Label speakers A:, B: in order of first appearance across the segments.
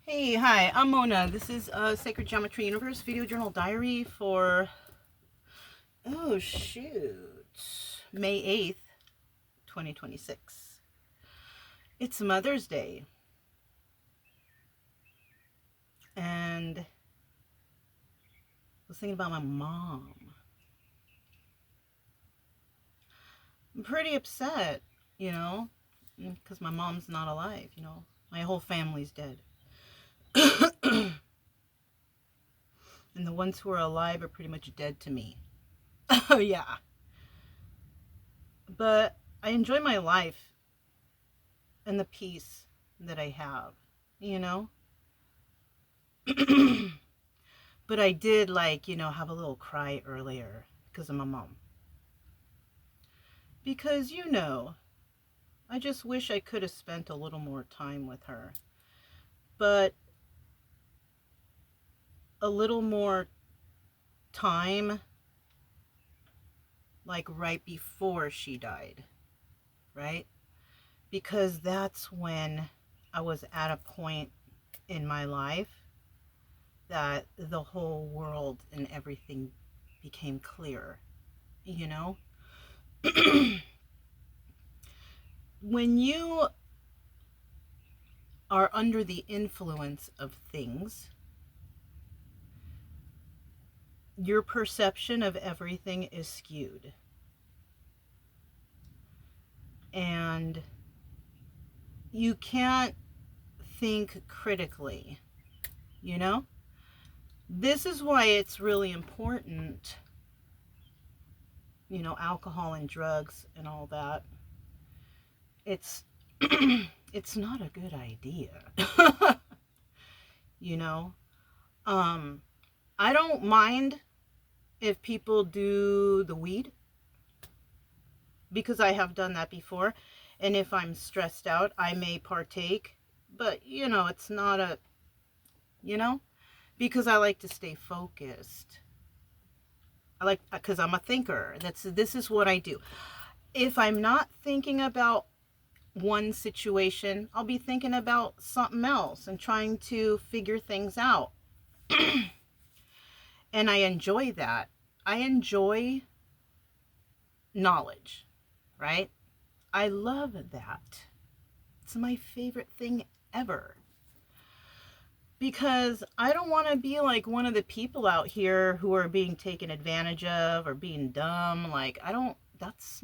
A: Hey, hi, I'm Mona. This is Sacred Geometry Universe video journal diary for, oh shoot, May 8th, 2026. It's Mother's Day. And I was thinking about my mom. I'm pretty upset, because my mom's not alive, My whole family's dead. And the ones who are alive are pretty much dead to me. Oh, yeah. But I enjoy my life and the peace that I have, But I did, have a little cry earlier because of my mom. Because, I just wish I could have spent a little more time with her. But a little more time, like right before she died, right? Because that's when I was at a point in my life that the whole world and everything became clear, When you are under the influence of things, your perception of everything is skewed. And you can't think critically, This is why it's really important, alcohol and drugs and all that. It's it's not a good idea. I don't mind if people do the weed, because I have done that before. And if I'm stressed out, I may partake. But, it's not a, because I like to stay focused. Because I'm a thinker. This is what I do. If I'm not thinking about one situation, I'll be thinking about something else and trying to figure things out. And I enjoy that. I enjoy knowledge, right? I love that. It's my favorite thing ever. Because I don't want to be like one of the people out here who are being taken advantage of or being dumb. That's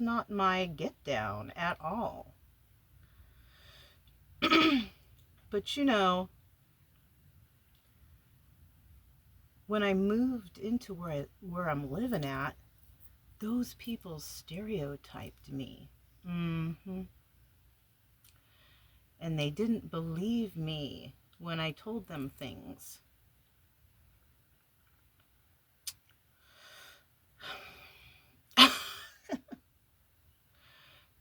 A: not my get down at all. But when I moved into where I'm living at, those people stereotyped me. And they didn't believe me when I told them things.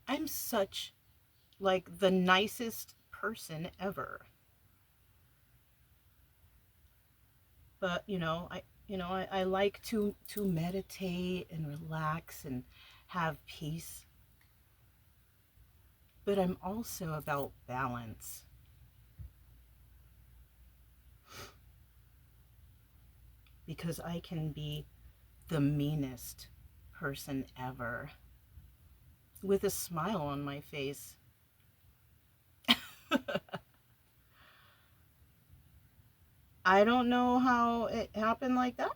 A: I'm such the nicest person ever. But I like to meditate and relax and have peace. But I'm also about balance. Because I can be the meanest person ever with a smile on my face. I don't know how it happened like that,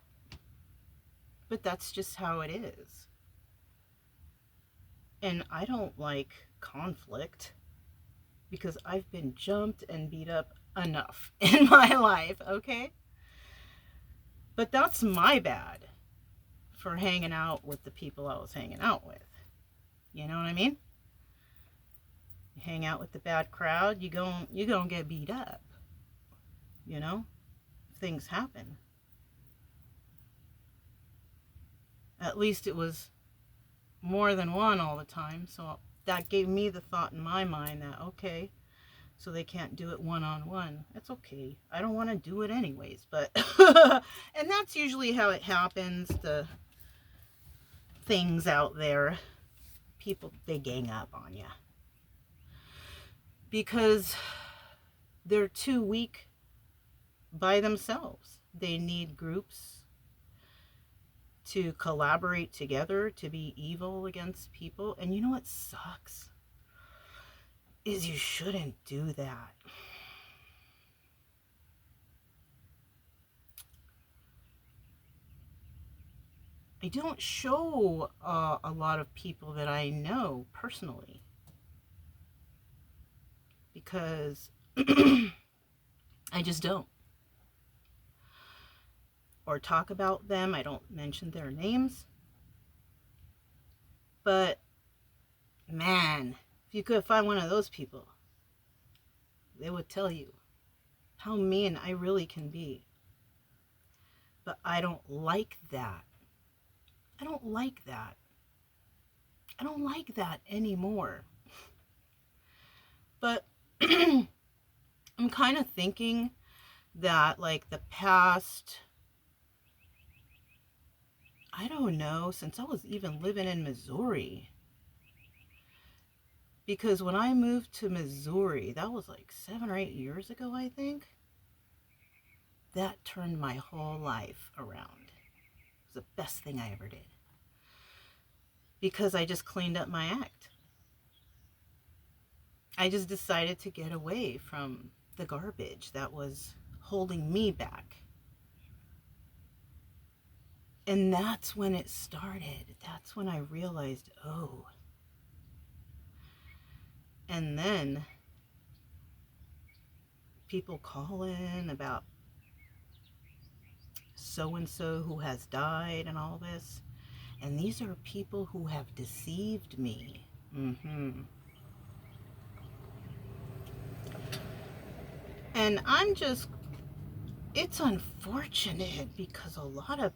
A: but that's just how it is. And I don't like conflict because I've been jumped and beat up enough in my life, okay? But that's my bad for hanging out with the people I was hanging out with. You know what I mean? You hang out with the bad crowd, you're gonna get beat up. Things happen. At least it was more than one all the time, so that gave me the thought in my mind that, okay, so they can't do it one-on-one. It's okay. I don't want to do it anyways, but and that's usually how it happens. The things out there, people, they gang up on you because they're too weak by themselves. They need groups to collaborate together to be evil against people. And you know what sucks? Is you shouldn't do that. I don't show a lot of people that I know personally because I just don't. Or talk about them. I don't mention their names. But man, if you could find one of those people, they would tell you how mean I really can be. But I don't like that. I don't like that. I don't like that anymore. But I'm kind of thinking that like the past, I don't know, since I was even living in Missouri. Because when I moved to Missouri, that was like 7 or 8 years ago, I think. That turned my whole life around. It was the best thing I ever did. Because I just cleaned up my act. I just decided to get away from the garbage that was holding me back. And that's when it started. That's when I realized, oh. And then people call in about so-and-so who has died and all this. And these are people who have deceived me. And I'm just, it's unfortunate because a lot of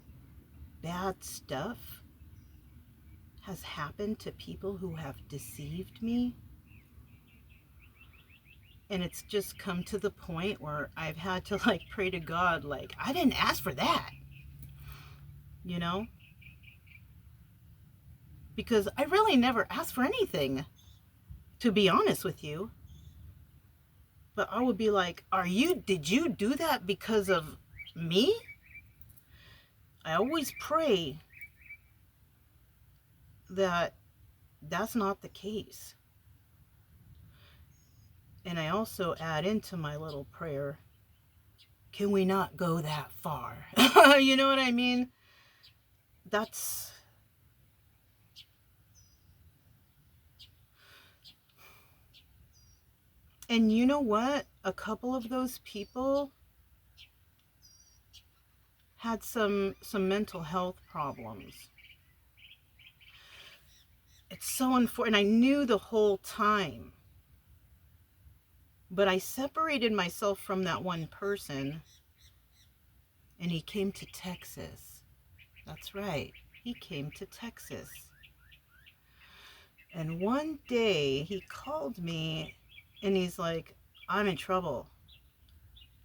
A: bad stuff has happened to people who have deceived me. And it's just come to the point where I've had to like pray to God, like, I didn't ask for that, you know? Because I really never asked for anything, to be honest with you. But I would be like, did you do that because of me? I always pray that that's not the case. And I also add into my little prayer, can we not go that far? You know what I mean? That's... And you know what? A couple of those people had some mental health problems. It's so unfortunate. And I knew the whole time. But I separated myself from that one person. And he came to Texas. That's right. He came to Texas. And one day he called me and he's like, I'm in trouble.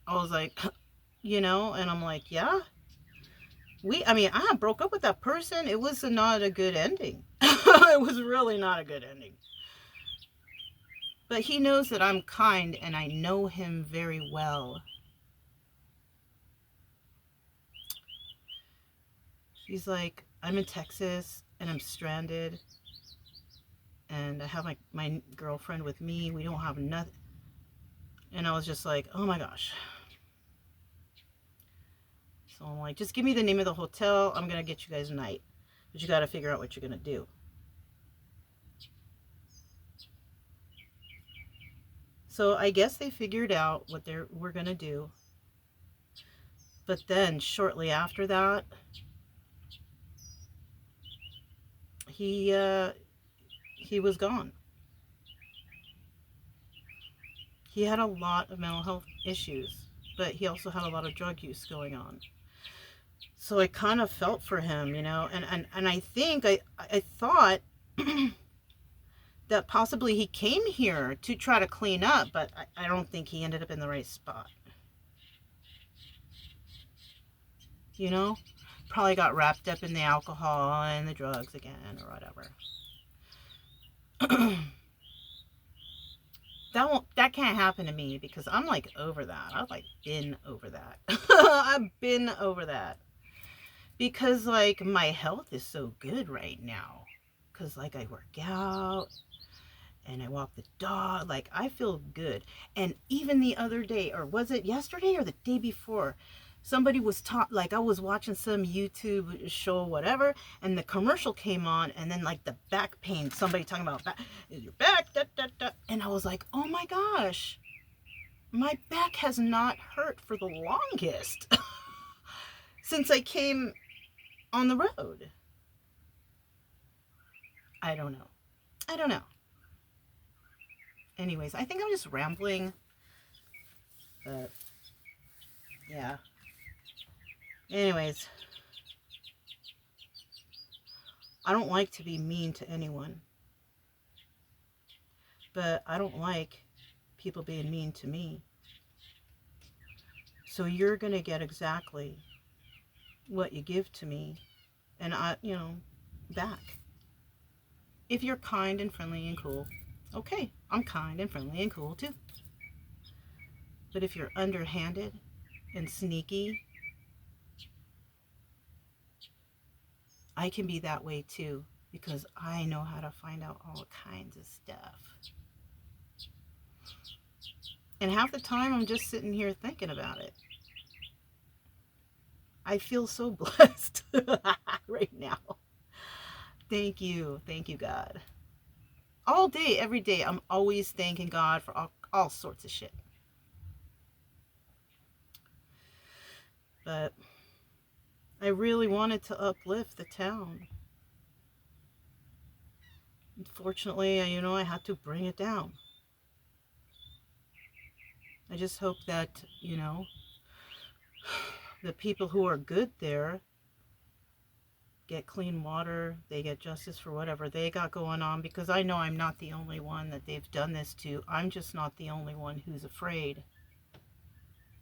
A: I was like, you know, and I'm like, yeah. I broke up with that person. It was not a good ending. It was really not a good ending. But he knows that I'm kind and I know him very well. He's like, I'm in Texas and I'm stranded. And I have my girlfriend with me. We don't have nothing. And I was just like, oh my gosh. So I'm like, just give me the name of the hotel. I'm going to get you guys a night. But you got to figure out what you're going to do. So I guess they figured out what we're going to do. But then shortly after that, he was gone. He had a lot of mental health issues, but he also had a lot of drug use going on. So I kind of felt for him, you know, and I think I thought that possibly he came here to try to clean up, but I don't think he ended up in the right spot. You know, probably got wrapped up in the alcohol and the drugs again or whatever. that can't happen to me because I'm like over that. I've like been over that. I've been over that. Because like my health is so good right now. Cause like I work out and I walk the dog. Like I feel good. And even the other day, or was it yesterday or the day before? Somebody was like I was watching some YouTube show, whatever, and the commercial came on, and then like the back pain, somebody talking about back, your back, da, da, da. And I was like, oh my gosh, my back has not hurt for the longest since I came on the road. I don't know. I don't know. Anyways, I think I'm just rambling, but yeah. Anyways, I don't like to be mean to anyone, but I don't like people being mean to me. So you're going to get exactly what you give to me, and back. If you're kind and friendly and cool, okay, I'm kind and friendly and cool too. But if you're underhanded and sneaky, I can be that way too, because I know how to find out all kinds of stuff. And half the time I'm just sitting here thinking about it. I feel so blessed right now. Thank you, God. All day, every day, I'm always thanking God for all sorts of shit. But I really wanted to uplift the town. Unfortunately, I had to bring it down. I just hope that, the people who are good there get clean water, they get justice for whatever they got going on, because I know I'm not the only one that they've done this to. I'm just not the only one who's afraid.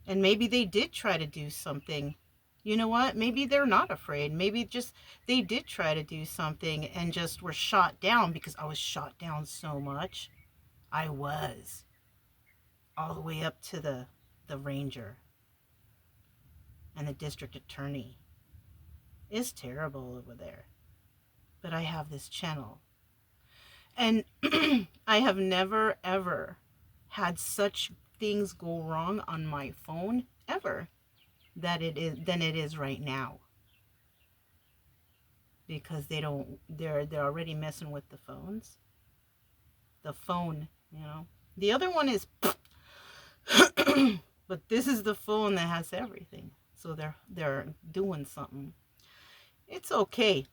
A: And maybe they did try to do something. You know what? Maybe they're not afraid. Maybe just they did try to do something and just were shot down, because I was shot down so much. I was. All the way up to the ranger and the district attorney. It's terrible over there. But I have this channel. And I have never, ever had such things go wrong on my phone, ever, than it is right now. Because they're already messing with the phones. The phone, The other one is, but this is the phone that has everything. So they're doing something. It's okay.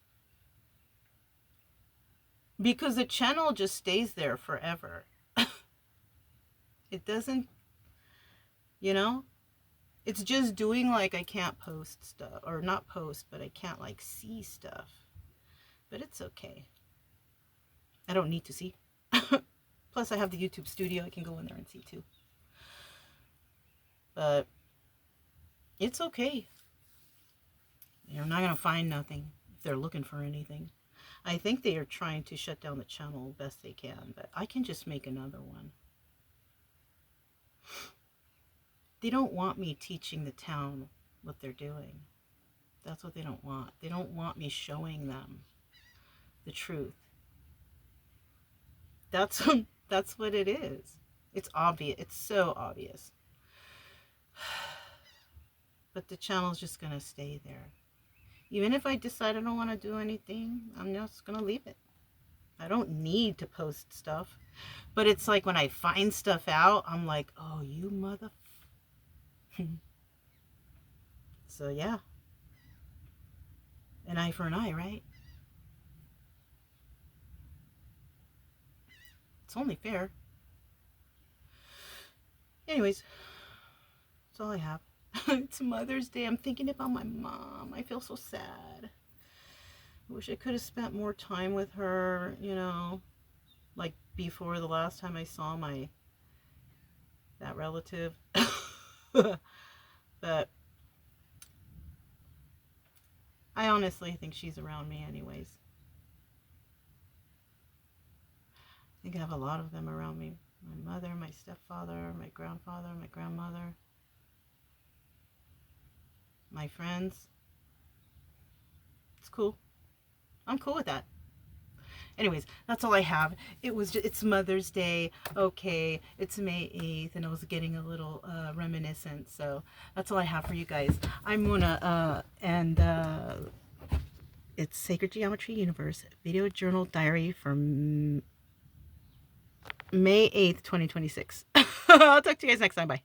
A: Because the channel just stays there forever. It doesn't, it's just doing like I can't post stuff, or not post, but I can't like see stuff. But it's okay. I don't need to see. Plus I have the YouTube studio. I can go in there and see too. But it's okay. You're not going to find nothing if they're looking for anything. I think they are trying to shut down the channel best they can, but I can just make another one. They don't want me teaching the town what they're doing. That's what they don't want. They don't want me showing them the truth. That's what it is. It's obvious. It's so obvious. But the channel's just going to stay there. Even if I decide I don't want to do anything, I'm just going to leave it. I don't need to post stuff. But it's like when I find stuff out, I'm like, oh, you mother... So, yeah. An eye for an eye, right? It's only fair. Anyways, that's all I have. It's Mother's Day. I'm thinking about my mom. I feel so sad. I wish I could have spent more time with her, like before the last time I saw that relative. But I honestly think she's around me anyways. I think I have a lot of them around me. My mother, my my stepfather, my grandfather, my grandmother, my friends. It's cool. I'm cool with that. Anyways, that's all I have. It's Mother's Day. Okay, it's May 8th, and I was getting a little reminiscent. So that's all I have for you guys. I'm gonna it's Sacred Geometry Universe Video Journal Diary from May 8th, 2026. I'll talk to you guys next time. Bye.